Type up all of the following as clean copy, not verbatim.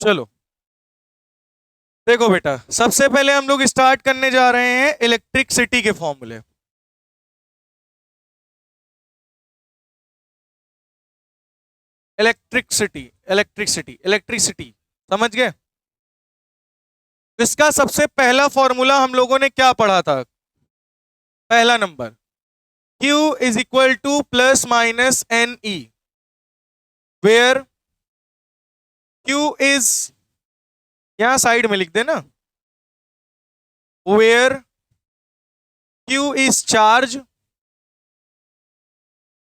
चलो देखो बेटा, सबसे पहले हम लोग स्टार्ट करने जा रहे हैं इलेक्ट्रिसिटी के फॉर्मूले। इलेक्ट्रिसिटी इलेक्ट्रिसिटी इलेक्ट्रिसिटी समझ गए? इसका सबसे पहला फॉर्मूला हम लोगों ने क्या पढ़ा था? पहला number, Q is equal to plus minus N E, where Q is, यहां साइड में लिख देना, where Q is charge,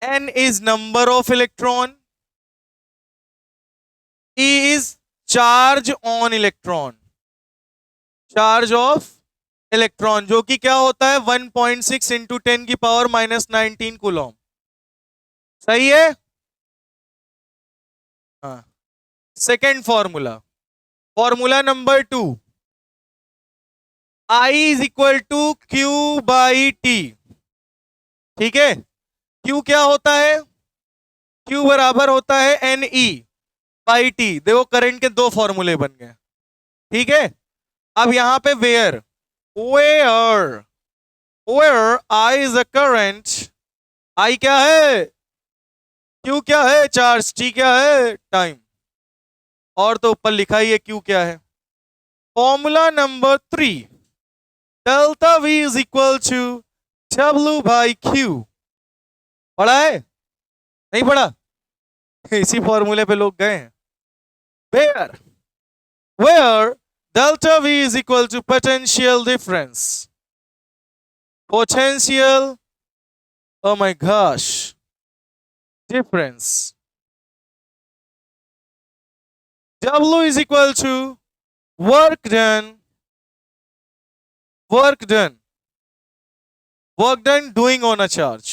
N is number of electron, E is charge on electron, charge of electron, जो कि क्या होता है 1.6 इंटू 10 की पावर माइनस 19 कूलॉम। सही है? हाँ। Second formula, formula number 2, I is equal to Q by T. ठीक है, Q क्या होता है? Q बराबर होता है NE बाई टी। देखो करंट के दो फॉर्मूले बन गए। ठीक है, अब यहां पे where where I is a current, I क्या है, Q क्या है चार्ज, T क्या है टाइम, और तो ऊपर लिखा ही है Q क्या है। Formula number 3, delta V is equal to W by Q। पढ़ा है? नहीं पढ़ा? इसी फॉर्मूले पे लोग गए हैं। where delta V is equal to potential difference, potential, oh my gosh, difference, W is equal to work done doing on a charge,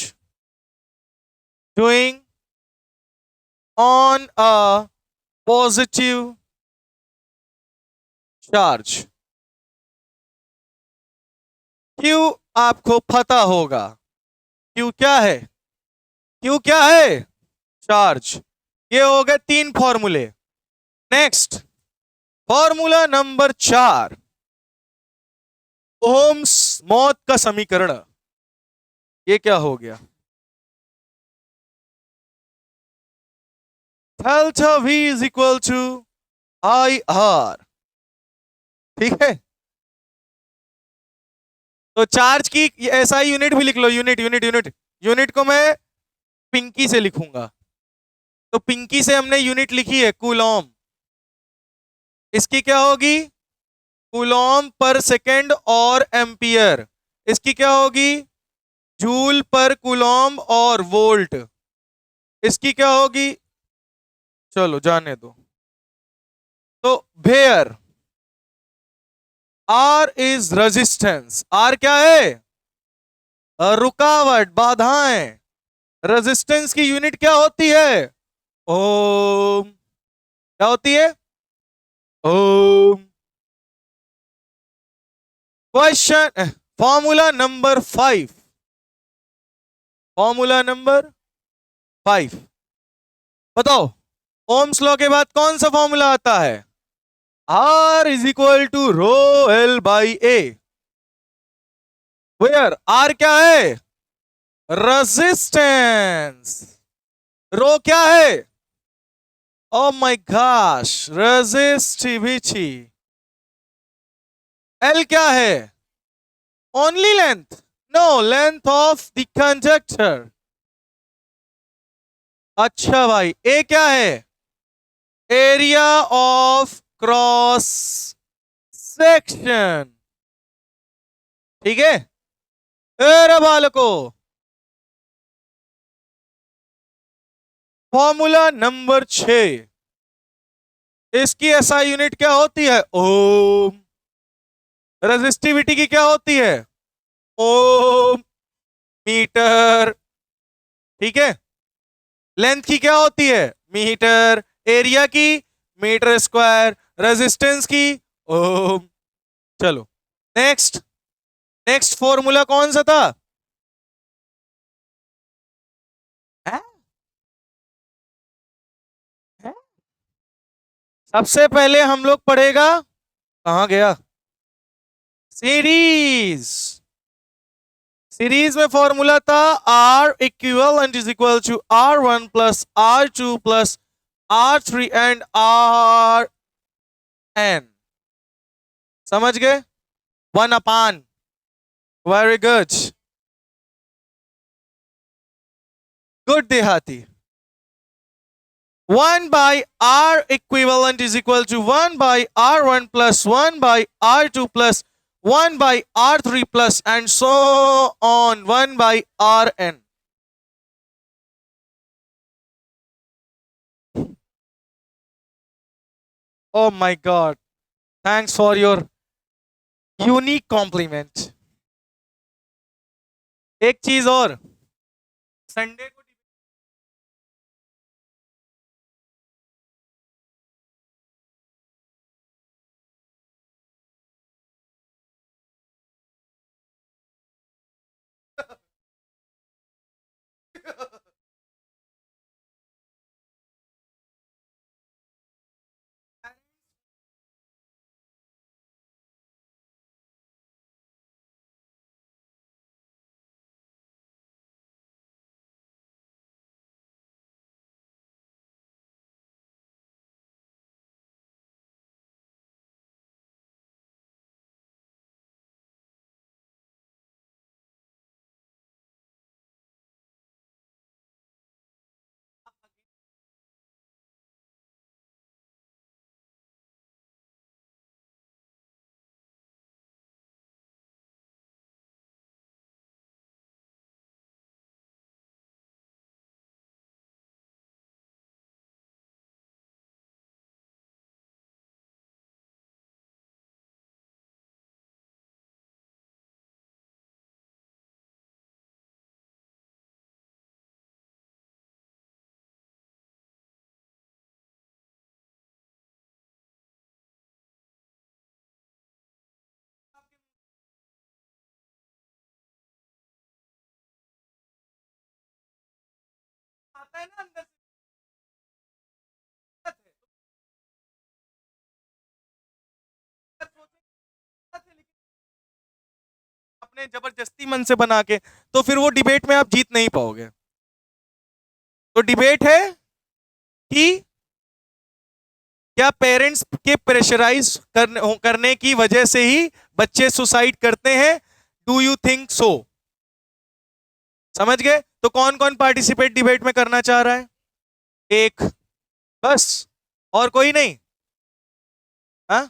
doing on a positive charge। Q आपको पता होगा, Q क्या है? Q क्या है? Charge. ये हो गए 3 फॉर्मूले। नेक्स्ट फॉर्मूला नंबर 4, ओम्स मौत का समीकरण। ये क्या हो गया? Delta V is equal to IR। ठीक है, तो चार्ज की SI यूनिट भी लिख लो, यूनिट को मैं पिंकी से लिखूंगा, तो पिंकी से हमने यूनिट लिखी है कूलॉम। इसकी क्या होगी? कूलॉम पर सेकेंड और एम्पियर। इसकी क्या होगी? जूल पर कूलॉम और वोल्ट। इसकी क्या होगी? चलो जाने दो। तो where R is resistance, R क्या है? रुकावट, बाधाएं। रेजिस्टेंस की यूनिट क्या होती है? ओम। क्या होती है? Ohm. Question, formula number 5, formula number 5 बताओ, ओम्स लॉ के बाद कौन सा फॉर्मूला आता है? R is equal to rho L by A, where R क्या है? रेजिस्टेंस। रो क्या है? Oh my gosh, resistivity. L क्या है? Only length, no, length of the conductor. अच्छा भाई, ए क्या है? Area of cross section. ठीक है, अरे बालको, फॉर्मूला नंबर 6, इसकी एसआई यूनिट क्या होती है? ओम। रेजिस्टिविटी की क्या होती है? Ohm metre. ठीक है, लेंथ की क्या होती है? मीटर। एरिया की? Metre square. रेजिस्टेंस की? ओम। चलो नेक्स्ट, नेक्स्ट फॉर्मूला कौन सा था? है? है? सबसे पहले हम लोग पढ़ेगा, कहां गया, सीरीज। सीरीज में फॉर्मूला था R equivalent is equal to R1 plus R2 plus R3 and Rn। समझ गए, 1/। वेरी गुड, गुड देहाती। 1 by R equivalent is equal to 1 by R1 plus 1 by R2 plus 1 by R3 plus and so on 1 by Rn। Oh my God, thanks for your unique compliment। एक चीज और, Sunday को आता है ना अंदर से, अपने जबरदस्ती मन से बना के, तो फिर वो डिबेट में आप जीत नहीं पाओगे। तो डिबेट है कि क्या पेरेंट्स के प्रेशराइज करने की वजह से ही बच्चे सुसाइड करते हैं, डू यू थिंक सो? समझ गए? तो कौन कौन पार्टिसिपेट डिबेट में करना चाह रहा है? एक, बस, और कोई नहीं? हाँ,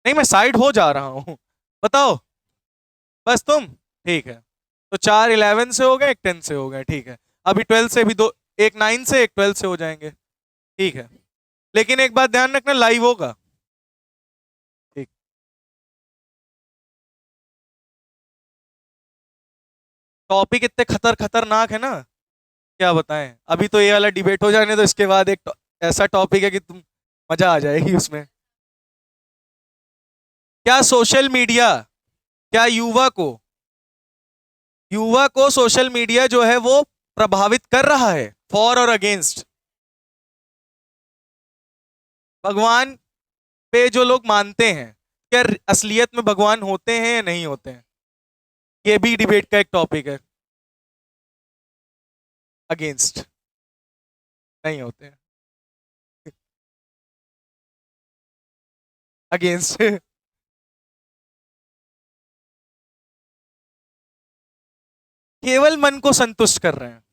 नहीं मैं साइड हो जा रहा हूं, बताओ, बस तुम, ठीक है। तो 4 11 से हो गए, एक 10 से हो गए, ठीक है। अभी 12 से भी दो, एक 9 से एक 12 से हो जाएंगे, ठीक है। लेकिन एक बात ध्यान रखना, लाइव होगा, ठीक। टॉपिक इतने खतरनाक है ना, क्या बताएं। अभी तो ये वाला डिबेट हो जाने, तो इसके बाद एक ऐसा टॉपिक है कि तुम मजा आ जाएगी उसमें। क्या सोशल मीडिया, क्या युवा को सोशल मीडिया जो है वो प्रभावित कर रहा है, फॉर और अगेंस्ट? भगवान पे जो लोग मानते हैं, क्या असलियत में भगवान होते हैं या नहीं होते हैं? ये भी डिबेट का एक टॉपिक है। अगेंस्ट, नहीं होते हैं, अगेंस्ट। केवल मन को संतुष्ट कर रहे हैं।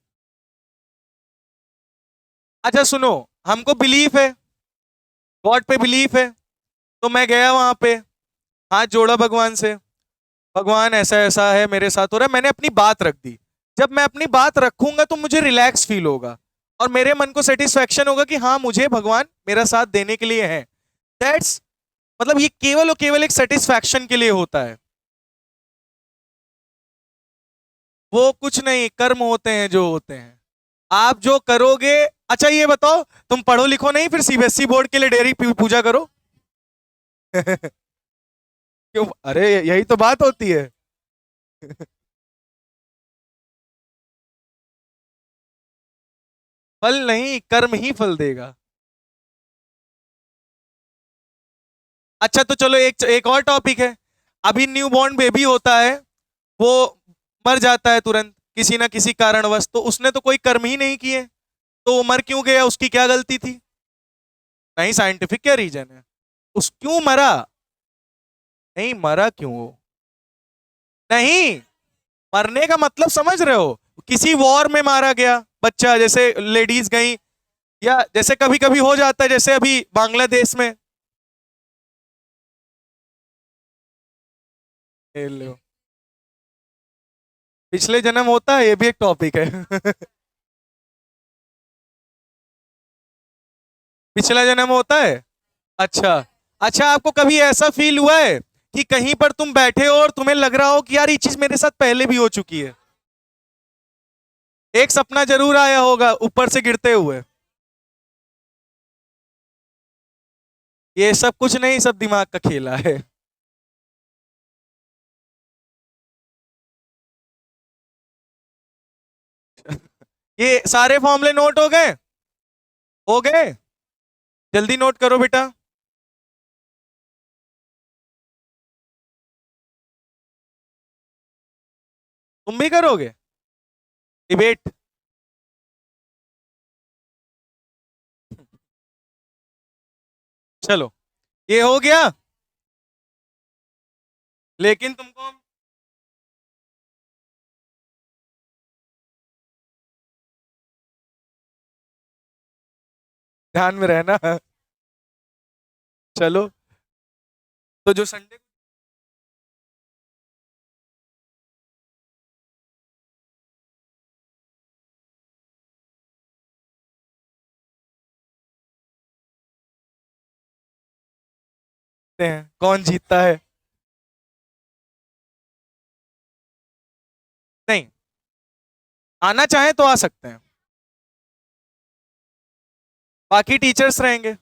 अच्छा सुनो, हमको बिलीफ है, गॉड पे बिलीफ है, तो मैं गया वहां पे, हाथ जोड़ा भगवान से, भगवान ऐसा ऐसा है मेरे साथ हो रहा है, मैंने अपनी बात रख दी। जब मैं अपनी बात रखूंगा तो मुझे रिलैक्स फील होगा, और मेरे मन को सेटिस्फेक्शन होगा कि हाँ, मुझे भगवान मेरा साथ देने के लिए है। दैट्स, मतलब ये केवल और केवल एक सेटिस्फैक्शन के लिए होता है, वो कुछ नहीं, कर्म होते हैं जो होते हैं, आप जो करोगे। अच्छा ये बताओ, तुम पढ़ो लिखो नहीं, फिर सीबीएसई बोर्ड के लिए डेयरी पूजा करो। क्यों? अरे यही तो बात होती है। फल नहीं, कर्म ही फल देगा। अच्छा तो चलो एक और टॉपिक है। अभी न्यू बॉर्न बेबी होता है, वो मर जाता है तुरंत किसी ना किसी कारणवश, तो उसने तो कोई कर्म ही नहीं किए, तो वो मर क्यों गया, उसकी क्या गलती थी? नहीं, साइंटिफिक क्या रीजन है? उस क्यों मरा? नहीं, मरा क्यों वो? नहीं, मरने का मतलब समझ रहे हो? किसी वॉर में मारा गया बच्चा, जैसे लेडीज गई, या जैसे कभी कभी हो जाता है जैसे अभी बांग्लादेश में। ये लो, पिछले जन्म होता है, ये भी एक टॉपिक है। पिछला जन्म होता है। अच्छा। अच्छा, आपको कभी ऐसा फील हुआ है कि कहीं पर तुम बैठे हो और तुम्हें लग रहा हो कि यार ये चीज मेरे साथ पहले भी हो चुकी है? एक सपना जरूर आया होगा ऊपर से गिरते हुए। ये सब कुछ नहीं, सब दिमाग का खेला है। ये सारे फॉर्मूले नोट हो गए? हो गए? जल्दी नोट करो बेटा। तुम भी करोगे डिबेट? चलो, ये हो गया। लेकिन तुमको ध्यान में रहना। चलो, तो जो संडे को हैं कौन जीतता है? नहीं, आना चाहे तो आ सकते हैं, बाकी टीचर्स रहेंगे।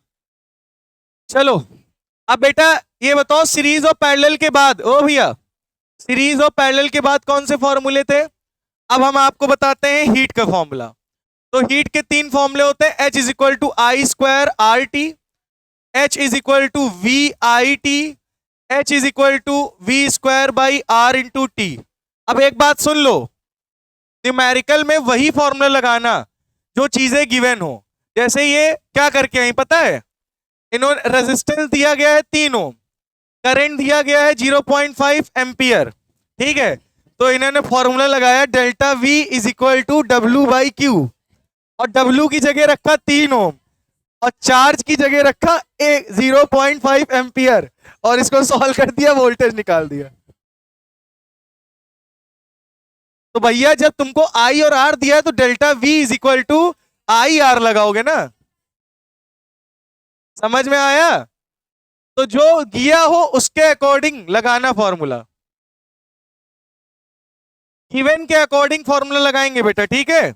चलो, अब बेटा ये बताओ, सीरीज और पैरेलल के बाद, ओ भैया, सीरीज और पैरेलल के बाद कौन से फॉर्मूले थे? अब हम आपको बताते हैं हीट का फॉर्मूला। तो हीट के तीन फॉर्मूले होते हैं, H is equal to I square R T, H is equal to V I T, H is equal to V square by R into T. अब एक बात सुन लो, न्यूमेरिकल में वही फॉर्मूला लगाना जो चीजें गिवन हो। जैसे ये क्या करके आई पता है? इन्होंने रेजिस्टेंस दिया गया है 3 ओम, करंट दिया गया है 0.5 एम्पियर, ठीक है? तो इन्होंने फॉर्मूला लगाया delta V is equal to W by Q, और डब्ल्यू की जगह रखा 3 ओम, और चार्ज की जगह रखा 0.5 एम्पियर, और इसको सॉल्व कर दिया, वोल्टेज निकाल दिया। तो भैया जब तुमको आई और आर दिया है तो delta V is equal to I R लगाओगे ना? समझ में आया? तो जो दिया हो उसके अकॉर्डिंग लगाना फॉर्मूला, गिवन के अकॉर्डिंग फॉर्मूला लगाएंगे बेटा, ठीक है?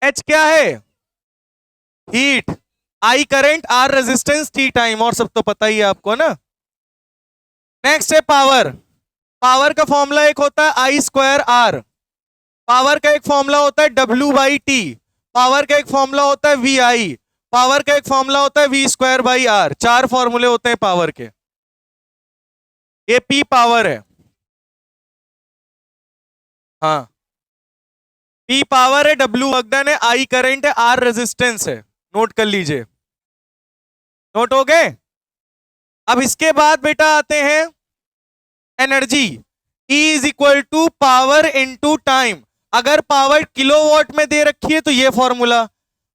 एच क्या है? Heat, I current, R resistance, T time, और सब तो पता ही है आपको ना। नेक्स्ट है पावर। पावर का फॉर्मूला एक होता है आई स्क्वायर आर, पावर का एक फॉर्मूला होता है डब्ल्यू बाई टी, पावर का एक फॉर्मूला होता है वी आई, पावर का एक फॉर्मूला होता है वी स्क्वायर बाई आर। चार फॉर्मूले होते हैं पावर के। ये पी पावर है। हाँ, पी पावर है, डब्ल्यू वगदन है, आई करंट है, आर रेजिस्टेंस है। नोट कर लीजिए। नोट हो गए? अब इसके बाद बेटा आते हैं energy. E is equal to power into time. अगर पावर किलोवाट में दे रखी है तो ये फॉर्मूला,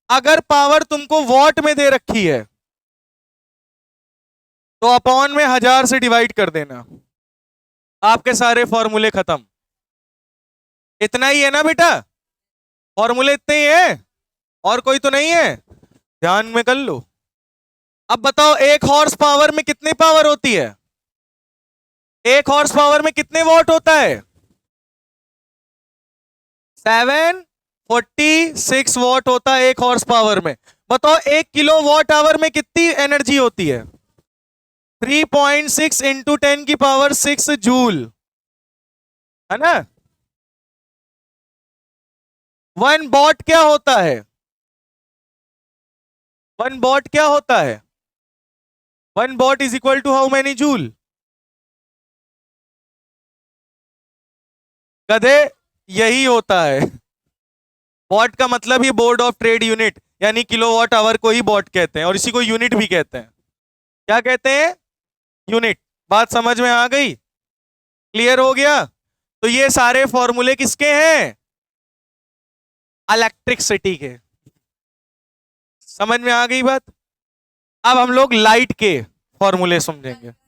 अगर पावर तुमको वॉट में दे रखी है तो अपॉन में 1000 से डिवाइड कर देना, आपके सारे फॉर्मूले खत्म। इतना ही है ना बेटा? फॉर्मूले इतने ही है, और कोई तो नहीं है? ध्यान में कर लो। अब बताओ, एक हॉर्स पावर में कितनी पावर होती है? एक हॉर्स पावर में कितने वॉट होता है? 746 वॉट होता है एक हॉर्स पावर में। बताओ, 1 किलो वॉट आवर में कितनी एनर्जी होती है? 3.6 इंटू 10 की पावर 6 जूल, है ना? 1 वॉट क्या होता है? 1 वॉट क्या होता है? 1 watt is equal to how many joule? गधे, यही होता है। वॉट का मतलब ही बोर्ड ऑफ ट्रेड यूनिट, यानी किलोवाट आवर को ही वॉट कहते हैं और इसी को यूनिट भी कहते हैं। क्या कहते हैं? यूनिट। बात समझ में आ गई? क्लियर हो गया? तो ये सारे फॉर्मूले किसके हैं? इलेक्ट्रिसिटी के। समझ में आ गई बात? अब हम लोग लाइट के फॉर्मूले समझेंगे।